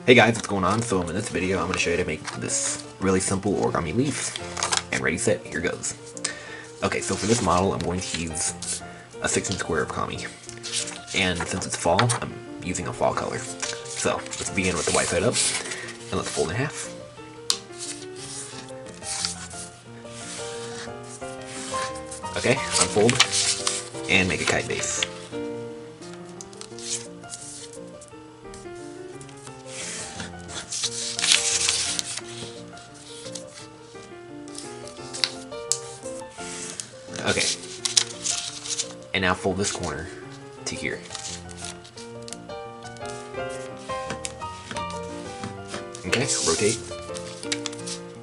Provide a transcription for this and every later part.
Hey guys, what's going on? So in this video, I'm going to show you how to make this really simple origami leaf. And ready, set, here goes. Okay, so for this model, I'm going to use a 6-inch square of kami. And since it's fall, I'm using a fall color. So let's begin with the white side up, and let's fold in half. Okay, unfold, and make a kite base. Okay, and now fold this corner to here. Okay, rotate,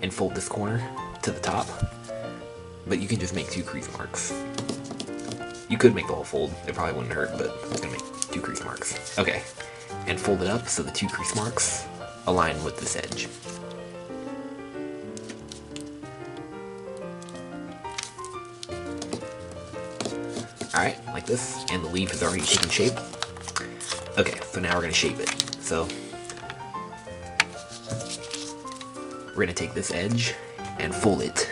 and fold this corner to the top, but you can just make 2 crease marks. You could make the whole fold, it probably wouldn't hurt, but I'm gonna make 2 crease marks. Okay, and fold it up so the 2 crease marks align with this edge. Alright, like this, and the leaf is already taking shape. Okay, so now we're going to shape it. So, we're going to take this edge and fold it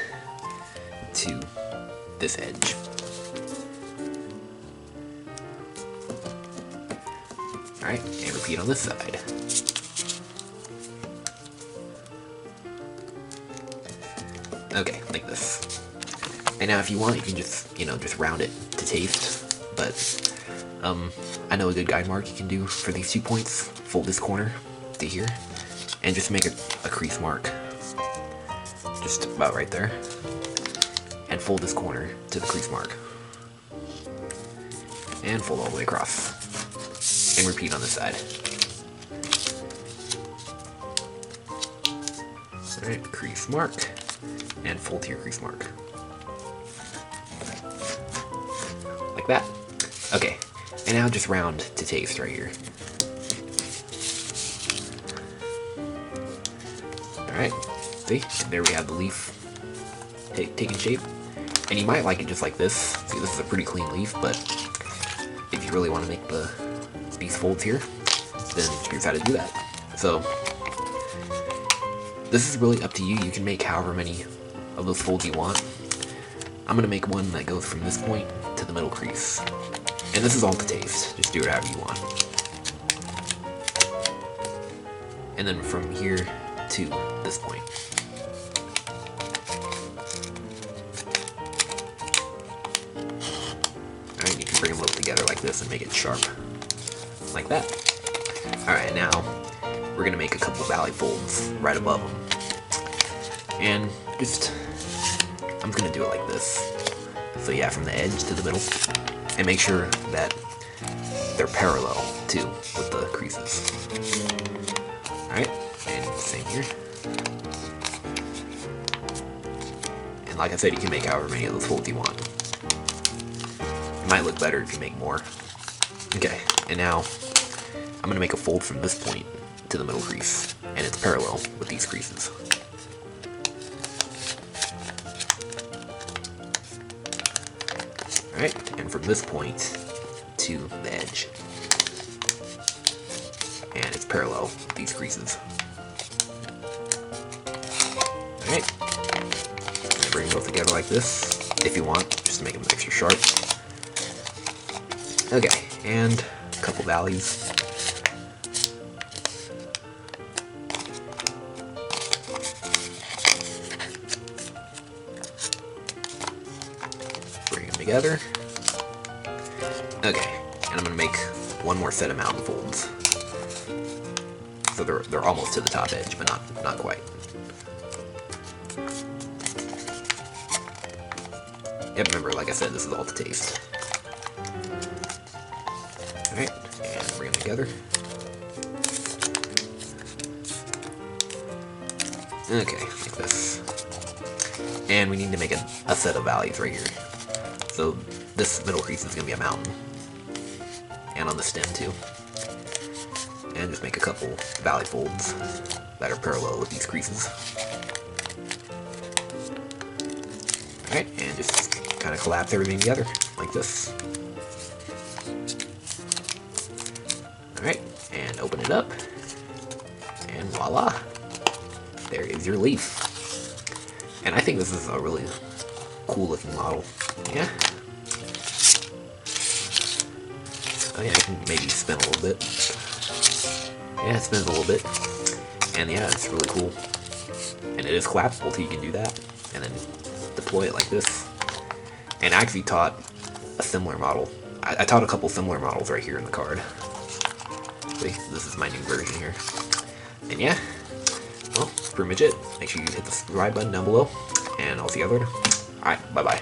to this edge. Alright, and repeat on this side. Okay, like this. And now if you want, you can just, just round it to taste, but I know a good guide mark you can do for these 2 points. Fold this corner to here, and just make a crease mark, just about right there, and fold this corner to the crease mark, and fold all the way across, and repeat on this side. Alright, crease mark, and fold to your crease mark. Like that. Okay, and now just round to taste right here. Alright, see? And there we have the leaf taking shape. And you might like it just like this. See, this is a pretty clean leaf, but if you really want to make these folds here, then here's how to do that. So, this is really up to you. You can make however many of those folds you want. I'm going to make one that goes from this point to the middle crease. And this is all to taste. Just do it however you want. And then from here to this point. Alright, you can bring them both together like this and make it sharp. Like that. Alright, now we're going to make a couple valley folds right above them. And just, I'm going to do it like this. So yeah, from the edge to the middle. And make sure that they're parallel too with the creases. Alright, and same here. And like I said, you can make however many of those folds you want. It might look better if you make more. Okay, and now I'm going to make a fold from this point to the middle crease. And it's parallel with these creases. Alright, and from this point to the edge. And it's parallel with these creases. Alright, bring them both together like this, if you want, just to make them extra sharp. Okay, and a couple valleys. Bring them together. Okay, and I'm going to make one more set of mountain folds. So they're almost to the top edge, but not quite. Yep, remember, like I said, this is all to taste. Alright, and bring them together. Okay, like this. And we need to make a set of valleys right here. So this middle crease is going to be a mountain. And on the stem too. And just make a couple valley folds that are parallel with these creases. Alright, and just kind of collapse everything together like this. Alright, and open it up. And voila! There is your leaf. And I think this is a really cool looking model. Yeah. Oh yeah, I can maybe spin a little bit. Yeah, it spins a little bit. And yeah, it's really cool. And it is collapsible, so you can do that. And then deploy it like this. And I actually taught a similar model. I taught a couple similar models right here in the card. See, this is my new version here. And yeah, well, that's pretty much it. Make sure you hit the subscribe button down below. And I'll see you guys later. Alright, bye-bye.